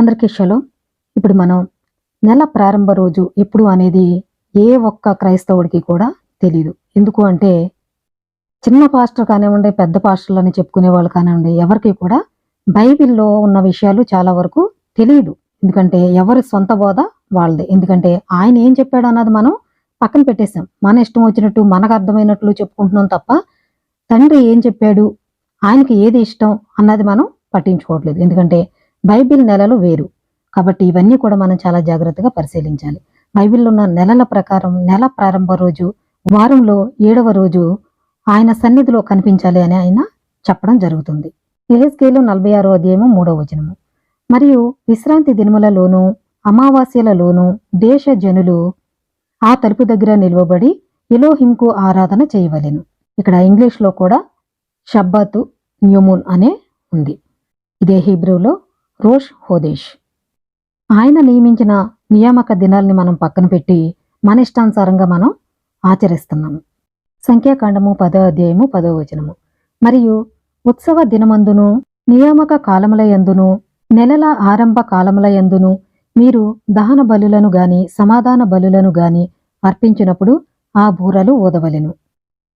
అందరికీ షలో. ఇప్పుడు మనం నెల ప్రారంభ రోజు ఎప్పుడు అనేది ఏ ఒక్క క్రైస్తవుడికి కూడా తెలీదు. ఎందుకు అంటే చిన్న పాస్టర్ కానివ్వండి, పెద్ద పాస్టర్లని చెప్పుకునే వాళ్ళు కానివ్వండి, ఎవరికి కూడా బైబిల్‌లో ఉన్న విషయాలు చాలా వరకు తెలీదు. ఎందుకంటే ఎవరి సొంత బోధ వాళ్ళదే. ఎందుకంటే ఆయన ఏం చెప్పాడు అన్నది మనం పక్కన పెట్టేసాం. మన ఇష్టం వచ్చినట్టు మనకు అర్థమైనట్లు చెప్పుకుంటున్నాం తప్ప తండ్రి ఏం చెప్పాడు, ఆయనకి ఏది ఇష్టం అన్నది మనం పట్టించుకోవట్లేదు. ఎందుకంటే బైబిల్ నెలలు వేరు. కాబట్టి ఇవన్నీ కూడా మనం చాలా జాగ్రత్తగా పరిశీలించాలి. బైబిల్‌లో ఉన్న నెలల ప్రకారం నెల ప్రారంభ రోజు, వారంలో 7వ రోజు ఆయన సన్నిధిలో కనిపించాలి అని ఆయన చెప్పడం జరుగుతుంది. యెహెజ్కేలు 46వ అధ్యాయము 3వ వచనము. మరియు విశ్రాంతి దినములలోనూ అమావాస్యలలోనూ దేశ జనులు ఆ తలుపు దగ్గర నిలువబడి ఎలోహింకు ఆరాధన చేయవలెను. ఇక్కడ ఇంగ్లీష్‌లో కూడా షబ్బతు న్యూమూన్ అనే ఉంది. ఇదే హీబ్రూలో రోష్ హోదేష్. ఆయన నియమించిన నియామక దినాల్ని మనం పక్కన పెట్టి మన ఇష్టానుసారంగా మనం ఆచరిస్తున్నాము. సంఖ్యాకాండము 10వ అధ్యాయము 10వ వచనము. మరియు ఉత్సవ దినమందును నియామక కాలముల యందును నెలల ఆరంభ కాలముల యందును మీరు దహన బలులను గాని సమాధాన బలులను గాని అర్పించినప్పుడు ఆ బూరలు ఊదవలెను.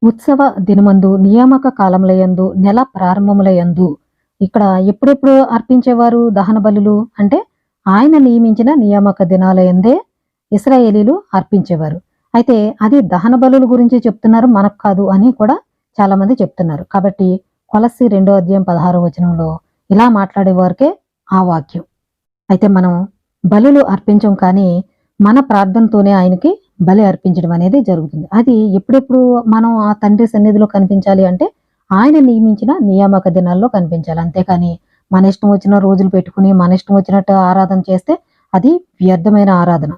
ఉత్సవ దినమందు నియామక కాలముల యందు నెల ప్రారంభముల యందు ఇక్కడ ఎప్పుడెప్పుడు అర్పించేవారు దహన బలులు అంటే ఆయన నియమించిన నియామక దినాల యందే ఇశ్రాయేలీలు అర్పించేవారు. అయితే అది దహన బలుల గురించి చెప్తున్నారు, మనకు కాదు అని కూడా చాలా మంది చెప్తున్నారు. కాబట్టి కొలస్సీ 2వ అధ్యాయం 16వ వచనంలో ఇలా మాట్లాడేవారికే ఆ వాక్యం. అయితే మనం బలులు అర్పించం, కానీ మన ప్రార్థనతోనే ఆయనకి బలి అర్పించడం అనేది జరుగుతుంది. అది ఎప్పుడెప్పుడు మనం ఆ తండ్రి సన్నిధిలో కనిపించాలి అంటే ఆయన నియమించిన నియామక దినాల్లో కనిపించాలి. అంతేకాని మన ఇష్టం వచ్చిన రోజులు పెట్టుకుని మన ఇష్టం వచ్చినట్టు ఆరాధన చేస్తే అది వ్యర్థమైన ఆరాధన.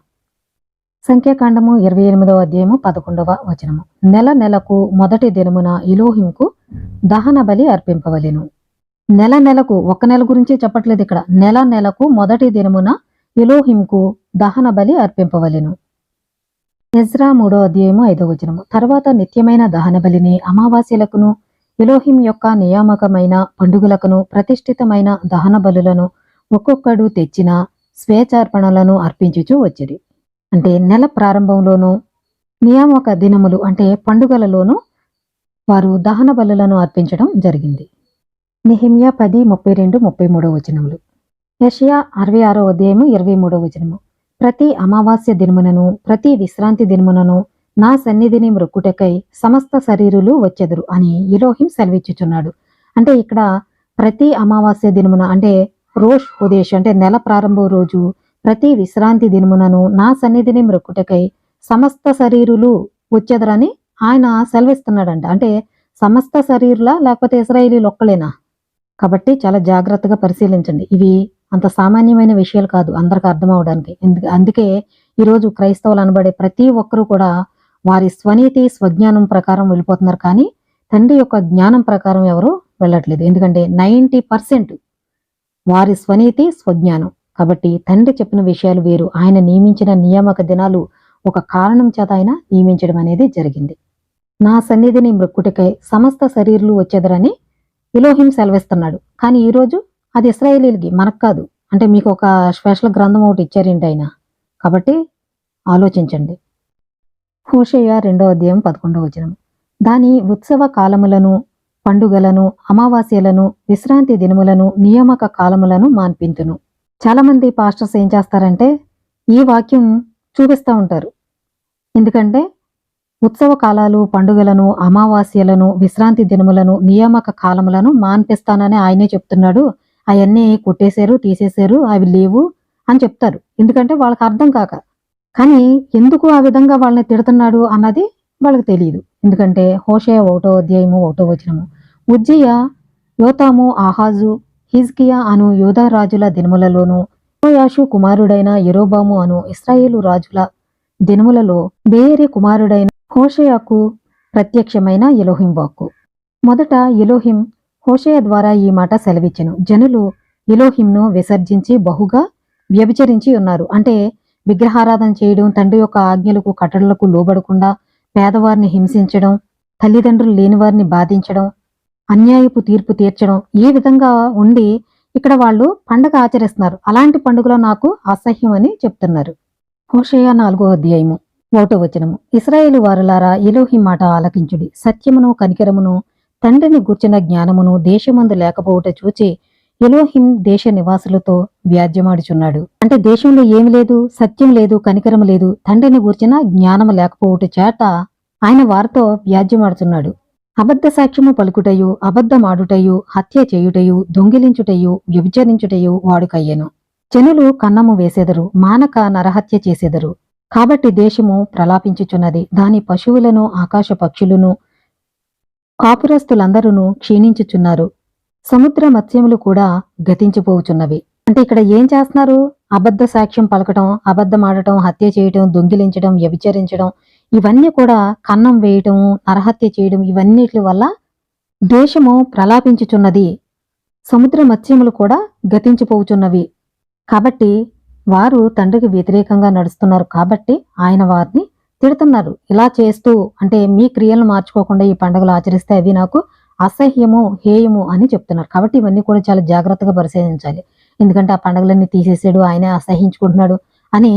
సంఖ్యాకాండము 28వ అధ్యాయము 11వ వచనము. నెల నెలకు మొదటి దినమున ఎలోహింకు దహన బలి అర్పింపవలెను. నెల నెలకు, ఒక్క నెల గురించి చెప్పట్లేదు ఇక్కడ. నెల నెలకు మొదటి దినమున ఎలోహింకు దహన బలి అర్పింపవలెను. ఎజ్రా 3వ అధ్యాయము 5వ వచనము. తర్వాత నిత్యమైన దహన బలిని అమావాస్యలకును ఎలోహిం యొక్క నియామకమైన పండుగలకును ప్రతిష్ఠితమైన దహన బలులను ఒక్కొక్కడు తెచ్చిన స్వేచ్ఛార్పణలను అర్పించుచూ వచ్చిరి. అంటే నెల ప్రారంభంలోనూ నియామక దినములు అంటే పండుగలలోనూ వారు దహన బలులను అర్పించడం జరిగింది. నెహెమ్యా 10:32-33 వచనములు. యెషయా 66వ అధ్యాయము 23వ వచనము. ప్రతి అమావాస్య దినమునను ప్రతి విశ్రాంతి దినమునను నా సన్నిధిని మ్రొక్కుటకై సమస్త శరీరులు వచ్చెదరు అని ఎలోహిం సెలవిచ్చుచున్నాడు. అంటే ఇక్కడ ప్రతి అమావాస్య దినమున అంటే రోష్ హోదేష్ అంటే నెల ప్రారంభ రోజు, ప్రతి విశ్రాంతి దినమునను నా సన్నిధిని మ్రొక్కుటకై సమస్త శరీరులు వచ్చెదరని ఆయన సెలవిస్తున్నాడంట. అంటే సమస్త శరీరులా లేకపోతే ఇశ్రాయేలీలు ఒక్కలేనా? కాబట్టి చాలా జాగ్రత్తగా పరిశీలించండి. ఇవి అంత సామాన్యమైన విషయాలు కాదు అందరికి అర్థం అవడానికి. అందుకే ఈరోజు క్రైస్తవులు అనబడే ప్రతి ఒక్కరూ కూడా వారి స్వనీతి స్వజ్ఞానం ప్రకారం వెళ్ళిపోతున్నారు, కానీ తండ్రి యొక్క జ్ఞానం ప్రకారం ఎవరు వెళ్ళట్లేదు. ఎందుకంటే 90% వారి స్వనీతి స్వజ్ఞానం. కాబట్టి తండ్రి చెప్పిన విషయాలు వేరు. ఆయన నియమించిన నియామక దినాలు ఒక కారణం చేత ఆయన నియమించడం అనేది జరిగింది. నా సన్నిధిని మ్రొక్కుటకై సమస్త శరీరులు వచ్చేదరని ఎలోహిం సెలవిస్తున్నాడు. కానీ ఈరోజు అది ఇశ్రాయేలీలకి, మనకు కాదు. అంటే మీకు ఒక స్పెషల్ గ్రంథం ఒకటి ఇచ్చారేంటి ఆయన? కాబట్టి ఆలోచించండి. హోషేయ 2వ అధ్యాయం 11వ వచనం. దాని ఉత్సవ కాలములను పండుగలను అమావాస్యలను విశ్రాంతి దినములను నియామక కాలములను మాన్పింతును. చాలా మంది పాస్టర్స్ ఏం చేస్తారంటే ఈ వాక్యం చూపిస్తూ ఉంటారు. ఎందుకంటే ఉత్సవ కాలాలు, పండుగలను, అమావాస్యలను, విశ్రాంతి దినములను, నియామక కాలములను మాన్పిస్తానని ఆయనే చెప్తున్నాడు. అవన్నీ కొట్టేశారు, తీసేశారు, అవి లేవు అని చెప్తారు. ఎందుకంటే వాళ్ళకి అర్థం కాక. కానీ ఎందుకు ఆ విధంగా వాళ్ళని తిడుతున్నాడు అన్నది వాళ్ళకి తెలియదు. ఎందుకంటే హోషేయ 1వ అధ్యాయము 1వ వచనము. ఉజ్జియా, యోతాము, ఆహాజు, హిజ్కియా అను యూదా రాజుల దినములలోను యెహోయాషు కుమారుడైన యెరోబాము అను ఇశ్రాయేలు రాజుల దినములలో బేయరి కుమారుడైన హోషేయకు ప్రత్యక్షమైన ఎలోహిం వాక్కు. మొదట ఎలోహిం హోషేయ ద్వారా ఈ మాట సెలవిచ్చెను. జనులు ఎలోహింను విసర్జించి బహుగా వ్యభిచరించి ఉన్నారు. అంటే విగ్రహారాధన చేయడం, తండ్రి యొక్క ఆజ్ఞలకు కట్టడలకు లోబడకుండా పేదవారిని హింసించడం, తల్లిదండ్రులు లేని వారిని బాధించడం, అన్యాయపు తీర్పు తీర్చడం, ఈ విధంగా ఉండి ఇక్కడ వాళ్ళు పండగ ఆచరిస్తున్నారు, అలాంటి పండుగలో నాకు అసహ్యం అని చెప్తున్నారు. హోషేయ 4వ అధ్యాయము 1వ వచనము. ఇశ్రాయేలు వారులారా, ఎలోహి మాట ఆలకించుడి. సత్యమును కనికరమును తండ్రిని గూర్చిన జ్ఞానమును దేశమందు లేకపోవుట చూచి ఎలోహిం దేశ నివాసులతో వ్యాజ్యమాడుచున్నాడు. అంటే దేశంలో ఏమి లేదు, సత్యం లేదు, కనికరం లేదు, తండ్రిని గూర్చిన జ్ఞానము లేకపోవుట చేత ఆయన వారితో వ్యాజ్యమాడుచున్నాడు. అబద్ధ సాక్ష్యము పలుకుటయు, అబద్ధమాడుటయు, హత్య చేయుటయు, దొంగిలించుటయు, వ్యభిచరించుటయు వాడుకయ్యెను. జనులు కన్నము వేసెదరు, మానక నరహత్య చేసెదరు. కాబట్టి దేశము ప్రలాపించుచున్నది, దాని పశువులను ఆకాశ పక్షులను కాపురస్తులందరూ క్షీణించుచున్నారు. సముద్ర మత్స్యములు కూడా గతించిపోవుచున్నవి. అంటే ఇక్కడ ఏం చేస్తున్నారు? అబద్ధ సాక్ష్యం పలకటం, అబద్ధమాడటం, హత్య చేయటం, దొంగిలించడం, వ్యభిచరించడం, ఇవన్నీ కూడా కన్నం వేయటం, నరహత్య చేయడం, ఇవన్నిటి వల్ల దేశము ప్రలాపించుచున్నది, సముద్ర మత్స్యములు కూడా గతించిపోవుచున్నవి. కాబట్టి వారు తండ్రికి వ్యతిరేకంగా నడుస్తున్నారు, కాబట్టి ఆయన వారిని తిడుతున్నారు. ఇలా చేస్తూ, అంటే మీ క్రియలను మార్చుకోకుండా ఈ పండుగలు ఆచరిస్తే అవి నాకు అసహ్యము, హేయము అని చెప్తున్నారు. కాబట్టి ఇవన్నీ కూడా చాలా జాగ్రత్తగా పరిశీలించాలి. ఎందుకంటే ఆ పండుగలన్నీ తీసేసాడు, ఆయనే అసహించుకుంటున్నాడు అని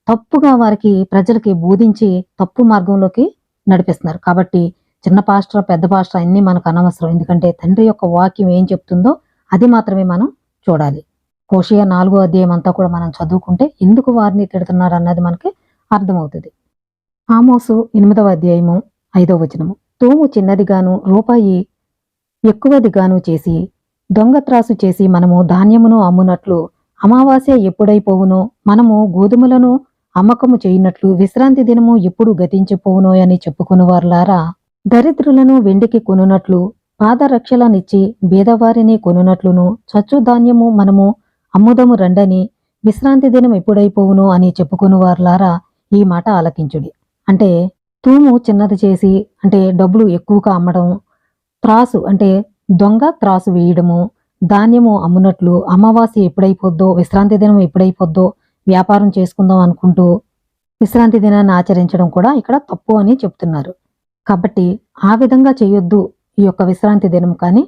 తప్పుగా వారికి, ప్రజలకి బోధించి తప్పు మార్గంలోకి నడిపిస్తున్నారు. కాబట్టి చిన్న పాస్టర్, పెద్ద పాస్టర్ అన్నీ మనకు అనవసరం. ఎందుకంటే తండ్రి యొక్క వాక్యం ఏం చెప్తుందో అది మాత్రమే మనం చూడాలి. హోషేయ 4వ అధ్యాయం అంతా కూడా మనం చదువుకుంటే ఎందుకు వారిని తిడుతున్నారు అన్నది మనకి అర్థమవుతుంది. ఆమోసు 8వ అధ్యాయము 5వ వచనము. తూము చిన్నదిగాను రూపాయి ఎక్కువదిగాను చేసి దొంగత్రాసు చేసి మనము ధాన్యమును అమ్మునట్లు, అమావాస్య ఎప్పుడైపోవునో, మనము గోధుమలను అమ్మకము చేయునట్లు, విశ్రాంతి దినము ఎప్పుడు గతించిపోవునో అని చెప్పుకుని వారులారా, దరిద్రులను వెండికి కొనునట్లు, పాదరక్షలనిచ్చి బీదవారిని కొనునట్లును, చచ్చు ధాన్యము మనము అమ్ముదము రండని, విశ్రాంతి దినం ఎప్పుడైపోవునో అని చెప్పుకుని వారులారా, ఈ మాట ఆలకించుడి. అంటే తూము చిన్నది చేసి, అంటే డబ్బులు ఎక్కువగా అమ్మడం, త్రాసు అంటే దొంగ త్రాసు వేయడము, ధాన్యము అమ్మునట్లు, అమావాస్య ఎప్పుడైపోద్దో, విశ్రాంతి దినం ఎప్పుడైపోద్దో వ్యాపారం చేసుకుందాం అనుకుంటూ విశ్రాంతి దినాన్ని ఆచరించడం కూడా ఇక్కడ తప్పు అని చెప్తున్నారు. కాబట్టి ఆ విధంగా చేయొద్దు, ఈ యొక్క విశ్రాంతి దినం కానీ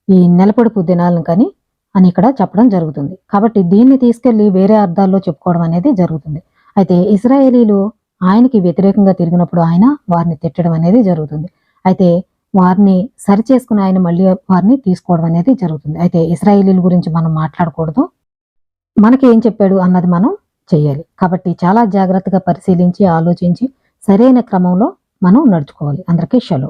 ఈ నెలపొడుపు దినాలను కానీ అని ఇక్కడ చెప్పడం జరుగుతుంది. కాబట్టి దీన్ని తీసుకెళ్లి వేరే అర్థాల్లో చెప్పుకోవడం అనేది జరుగుతుంది. అయితే ఇశ్రాయేలీలు ఆయనకి వ్యతిరేకంగా తిరిగినప్పుడు ఆయన వారిని తిట్టడం అనేది జరుగుతుంది. అయితే వారిని సరిచేసుకుని ఆయన మళ్ళీ వారిని తీసుకోవడం అనేది జరుగుతుంది. అయితే ఇశ్రాయేలీల గురించి మనం మాట్లాడకూడదు, మనకి ఏం చెప్పాడు అన్నది మనం చేయాలి. కాబట్టి చాలా జాగ్రత్తగా పరిశీలించి, ఆలోచించి సరైన క్రమంలో మనం నడుచుకోవాలి. అందరికీ షలో.